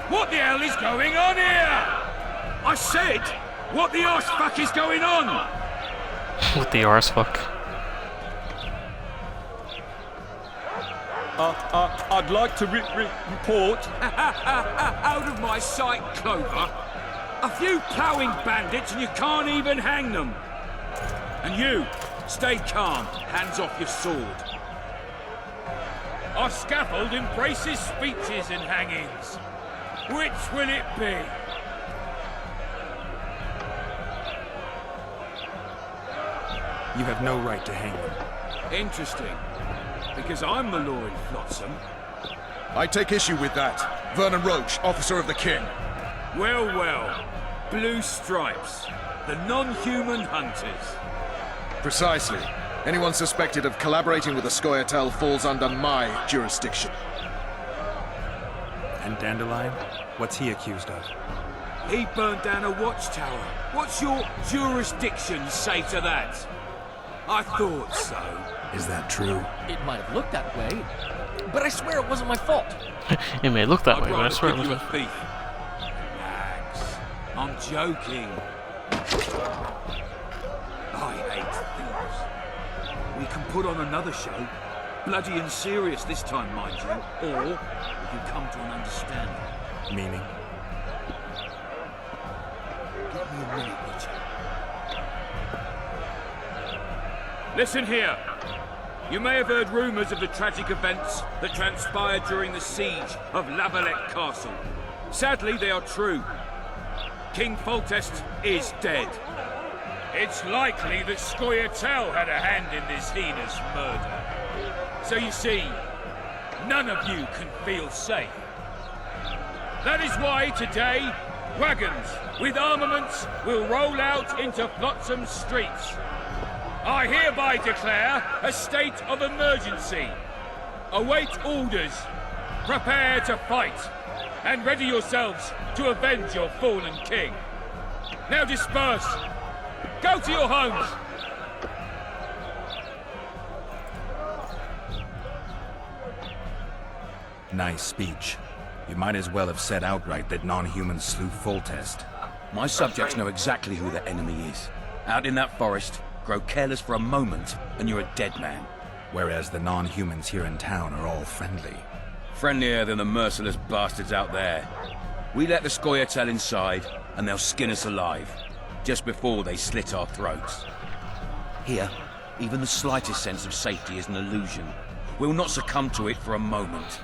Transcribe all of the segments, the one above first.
What the hell is going on here? I said, what the arse fuck is going on? What the arse fuck? I'd like to report. Out of my sight, Clover. A few ploughing bandits and you can't even hang them. And you, stay calm, hands off your sword. Our scaffold embraces speeches and hangings. Which will it be? You have no right to hang them. Interesting. Because I'm the law in Flotsam. I take issue with that. Vernon Roach, officer of the king. Well, well. Blue stripes. The non-human hunters. Precisely. Anyone suspected of collaborating with the Scoia'tael falls under my jurisdiction. And Dandelion? What's he accused of? He burned down a watchtower. What's your jurisdiction say to that? I thought so. Is that true? It might have looked that way, but I swear it wasn't my fault. It may look that I'd way, but I rather swear it think was. you a thief. Relax. I'm joking. I hate thieves. We can put on another show. Bloody and serious this time, mind you. Or we can come to an understanding. Meaning? Give me a minute, would you? Listen here. You may have heard rumours of the tragic events that transpired during the siege of Lavalette Castle. Sadly, they are true. King Foltest is dead. It's likely that Scoia'tael had a hand in this heinous murder. So you see, none of you can feel safe. That is why today, wagons with armaments will roll out into Flotsam's streets. I hereby declare a state of emergency. Await orders. Prepare to fight. And ready yourselves to avenge your fallen king. Now disperse. Go to your homes. Nice speech. You might as well have said outright that non-humans slew Foltest. My subjects know exactly who the enemy is. Out in that forest, grow careless for a moment, and you're a dead man. Whereas the non-humans here in town are all friendly. Friendlier than the merciless bastards out there. We let the Scoia'tael inside, and they'll skin us alive, just before they slit our throats. Here, even the slightest sense of safety is an illusion. We'll not succumb to it for a moment.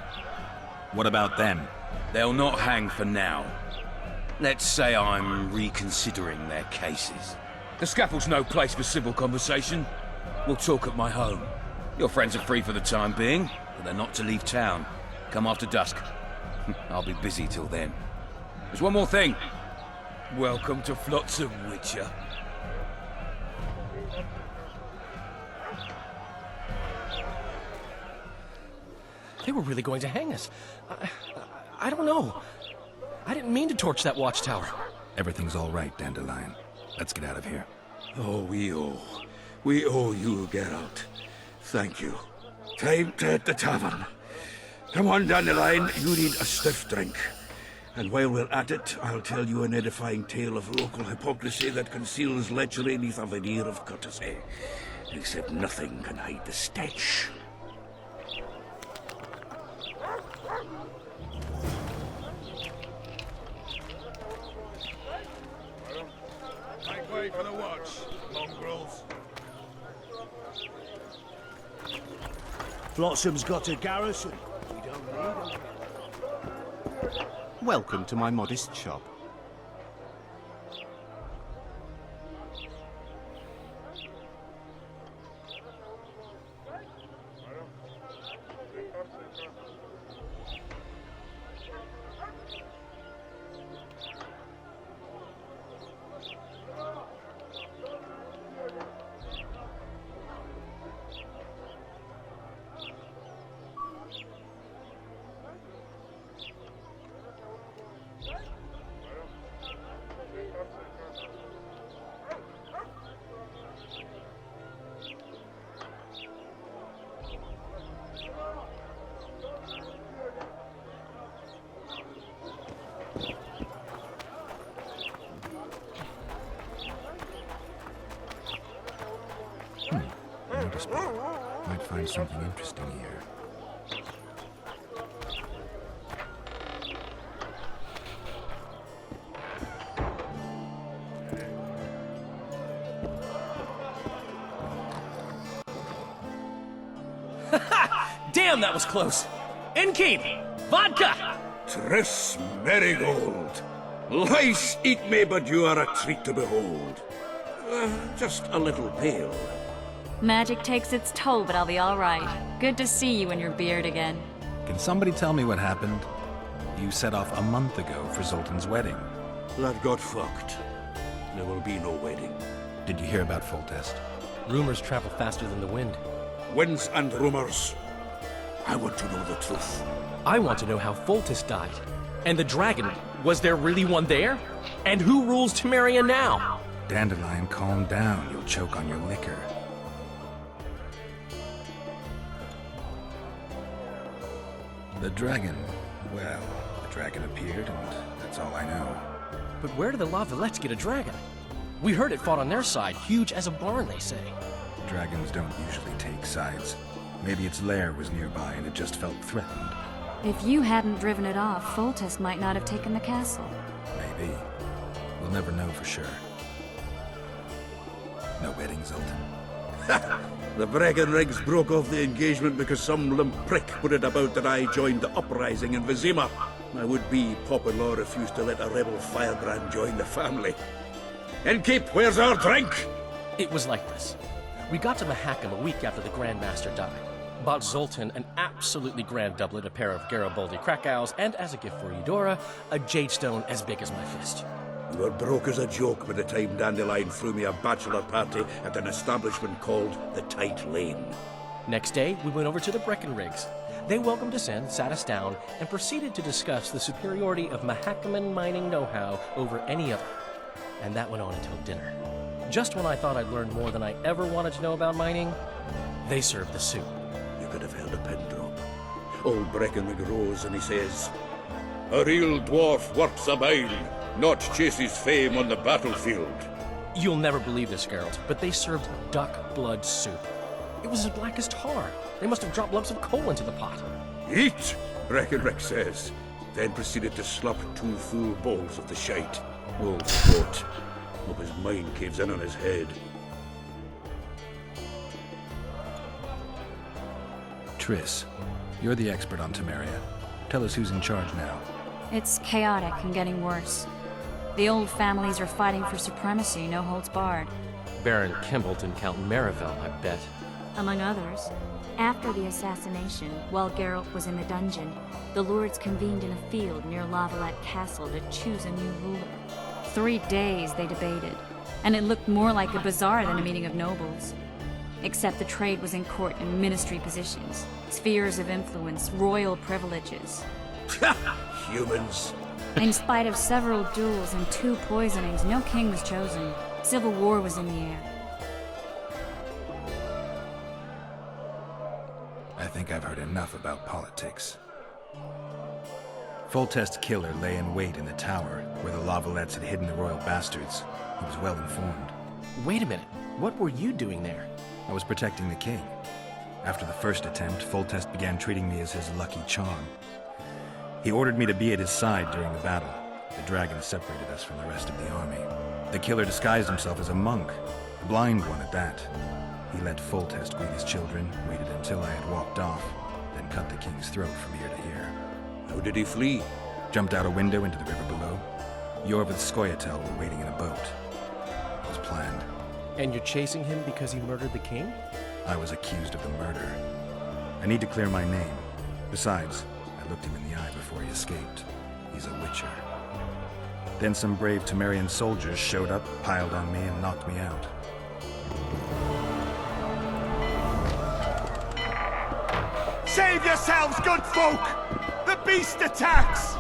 What about them? They'll not hang for now. Let's say I'm reconsidering their cases. The scaffold's no place for civil conversation. We'll talk at my home. Your friends are free for the time being, but they're not to leave town. Come after dusk. I'll be busy till then. There's one more thing. Welcome to Flotsam, Witcher. They were really going to hang us. I don't know. I didn't mean to torch that watchtower. Everything's all right, Dandelion. Let's get out of here. Oh, we owe you, Geralt. Thank you. Time to hit the tavern. Come on, Dandelion, you need a stiff drink. And while we're at it, I'll tell you an edifying tale of local hypocrisy that conceals lechery neath a veneer of courtesy. Except nothing can hide the stench. Make way for the watch, mongrels. Flotsam's got a garrison. We don't need 'em. Welcome to my modest shop. something interesting here. Damn, that was close. Innkeep! Vodka! Triss Marigold. Lice eat me, but you are a treat to behold. Just a little pale. Magic takes its toll, but I'll be all right. Good to see you and your beard again. Can somebody tell me what happened? You set off a month ago for Zoltan's wedding. That got fucked. There will be no wedding. Did you hear about Foltest? Rumors travel faster than the wind. Winds and rumors. I want to know the truth. I want to know how Foltest died. And the dragon, was there really one there? And who rules Temeria now? Dandelion, calm down. You'll choke on your liquor. The dragon. Well, the dragon appeared, and that's all I know. But where did the Lavalettes get a dragon? We heard it fought on their side, huge as a barn, they say. Dragons don't usually take sides. Maybe its lair was nearby and it just felt threatened. If you hadn't driven it off, Foltest might not have taken the castle. Maybe. We'll never know for sure. No wedding, Zoltan. The Breckenrigs broke off the engagement because some limp prick put it about that I joined the uprising in Vizima. My would-be pop-in-law refused to let a rebel firebrand join the family. Innkeep, where's our drink? It was like this. We got to Mahakam a week after the Grand Master died. Bought Zoltan an absolutely grand doublet, a pair of Garibaldi Krakau's, and as a gift for Eudora, a jadestone as big as my fist. You were broke as a joke by the time Dandelion threw me a bachelor party at an establishment called the Tight Lane. Next day, we went over to the Breckenrigs. They welcomed us in, sat us down, and proceeded to discuss the superiority of Mahakaman mining know-how over any other. And that went on until dinner. Just when I thought I'd learned more than I ever wanted to know about mining, they served the soup. You could have held a pin drop. Old Breckenrig rose and he says, "A real dwarf works a mine, not chases fame on the battlefield." You'll never believe this, Geralt, but they served duck blood soup. It was as black as tar. They must have dropped lumps of coal into the pot. "Eat," Breckenrig says, then proceeded to slop 2 full bowls of the shite. Old sport. Hope his mind caves in on his head. Triss, you're the expert on Temeria. Tell us who's in charge now. It's chaotic and getting worse. The old families are fighting for supremacy, no holds barred. Baron Kimbolt and Count Marivel, I bet. Among others. After the assassination, while Geralt was in the dungeon, the lords convened in a field near Lavalette Castle to choose a new ruler. 3 days they debated, and it looked more like a bazaar than a meeting of nobles. Except the trade was in court and ministry positions, spheres of influence, royal privileges. Humans. In spite of several duels and 2 poisonings, no king was chosen. Civil war was in the air. I think I've heard enough about politics. Foltest's killer lay in wait in the tower, where the Lavalettes had hidden the royal bastards. He was well informed. Wait a minute. What were you doing there? I was protecting the king. After the first attempt, Foltest began treating me as his lucky charm. He ordered me to be at his side during the battle. The dragon separated us from the rest of the army. The killer disguised himself as a monk, a blind one at that. He let Foltest greet his children, waited until I had walked off, then cut the king's throat from ear to ear. How did he flee? Jumped out a window into the river below. Yor with Skoyatel were waiting in a boat. It was planned. And you're chasing him because he murdered the king? I was accused of the murder. I need to clear my name. Besides, I looked him in the eye before he escaped. He's a witcher. Then some brave Temerian soldiers showed up, piled on me, and knocked me out. Save yourselves, good folk! The beast attacks!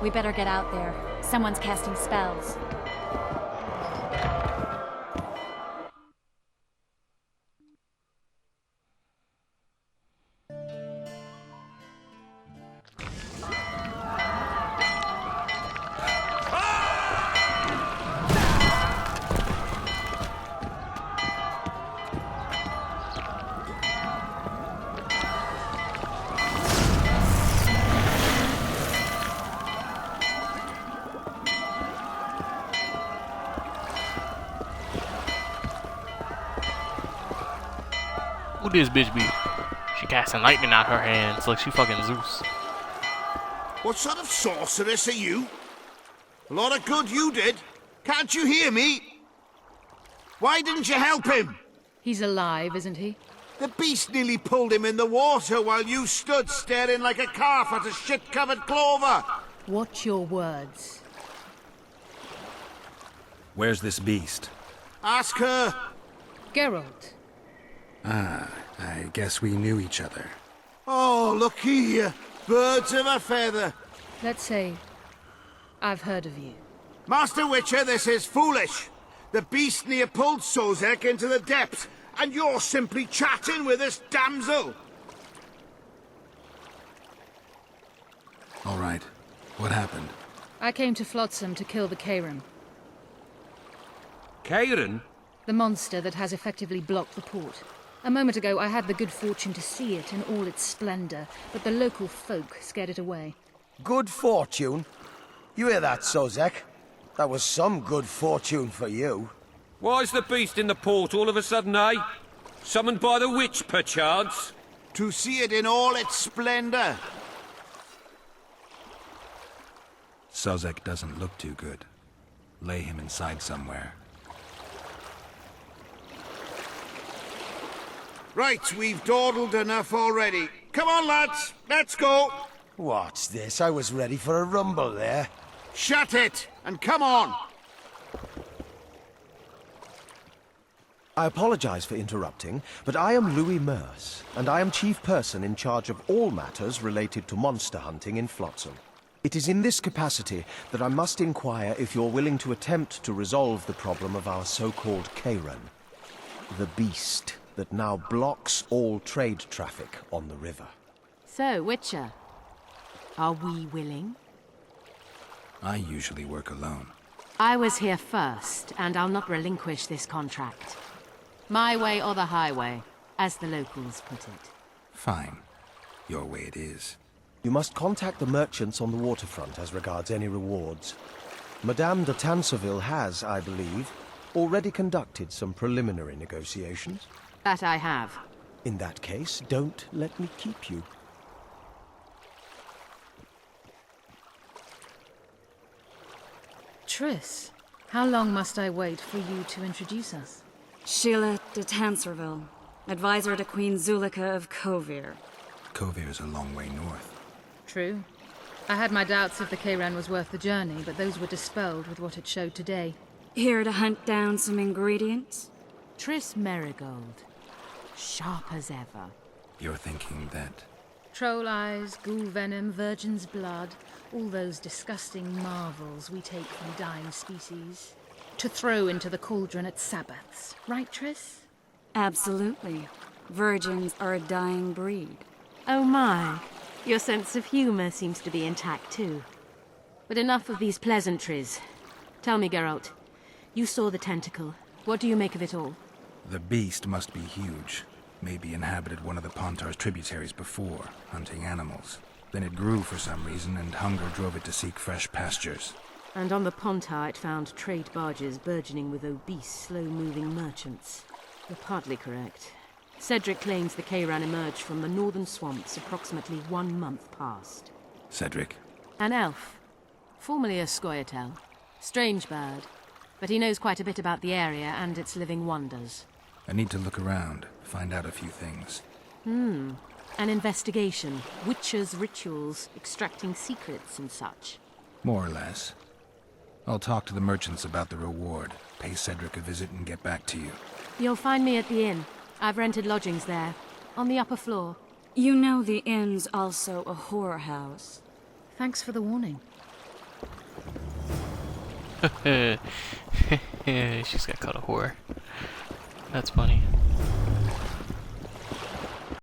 We better get out there. Someone's casting spells. Who this bitch be? She casting lightning out her hands like she fucking Zeus. What sort of sorceress are you? A lot of good you did. Can't you hear me? Why didn't you help him? He's alive, isn't he? The beast nearly pulled him in the water while you stood staring like a calf at a shit-covered clover. Watch your words. Where's this beast? Ask her. Geralt. Ah, I guess we knew each other. Oh, look here. Birds of a feather. Let's say I've heard of you. Master Witcher, this is foolish. The beast near pulled Sozek into the depths, and you're simply chatting with this damsel. All right. What happened? I came to Flotsam to kill the Keiran, Keiran? the monster that has effectively blocked the port. A moment ago, I had the good fortune to see it in all its splendor, but the local folk scared it away. Good fortune? You hear that, Sozek? That was some good fortune for you. Why's the beast in the port all of a sudden, eh? Summoned by the witch, perchance? To see it in all its splendor. Sozek doesn't look too good. Lay him inside somewhere. Right, we've dawdled enough already. Come on, lads, let's go. What's this? I was ready for a rumble there. Shut it, and come on. I apologize for interrupting, but I am Louis Merce, and I am chief person in charge of all matters related to monster hunting in Flotsam. It is in this capacity that I must inquire if you're willing to attempt to resolve the problem of our so-called Keiran, the beast that now blocks all trade traffic on the river. So, Witcher, are we willing? I usually work alone. I was here first, and I'll not relinquish this contract. My way or the highway, as the locals put it. Fine. Your way it is. You must contact the merchants on the waterfront as regards any rewards. Madame de Tanseville has, I believe, already conducted some preliminary negotiations. That I have. In that case, don't let me keep you. Triss, how long must I wait for you to introduce us? Sheila de Tanserville, advisor to Queen Zulika of Kovir. Kovir's a long way north. True. I had my doubts if the Keiran was worth the journey, but those were dispelled with what it showed today. Here to hunt down some ingredients? Triss Merigold. Sharp as ever. You're thinking that... Troll eyes, ghoul venom, virgin's blood, all those disgusting marvels we take from dying species. To throw into the cauldron at Sabbaths. Right, Triss? Absolutely. Virgins are a dying breed. Oh my. Your sense of humor seems to be intact too. But enough of these pleasantries. Tell me, Geralt. You saw the tentacle. What do you make of it all? The beast must be huge. Maybe inhabited one of the Pontar's tributaries before, hunting animals. Then it grew for some reason, and hunger drove it to seek fresh pastures. And on the Pontar it found trade barges burgeoning with obese, slow-moving merchants. You're partly correct. Cedric claims the Keiran emerged from the northern swamps approximately 1 month past. Cedric? An elf. Formerly a Scoia'tael. Strange bird. But he knows quite a bit about the area and its living wonders. I need to look around, find out a few things. An investigation. Witches' rituals, extracting secrets and such. More or less. I'll talk to the merchants about the reward, pay Cedric a visit and get back to you. You'll find me at the inn. I've rented lodgings there, on the upper floor. You know the inn's also a whorehouse. Thanks for the warning. She's got caught a whore. That's funny.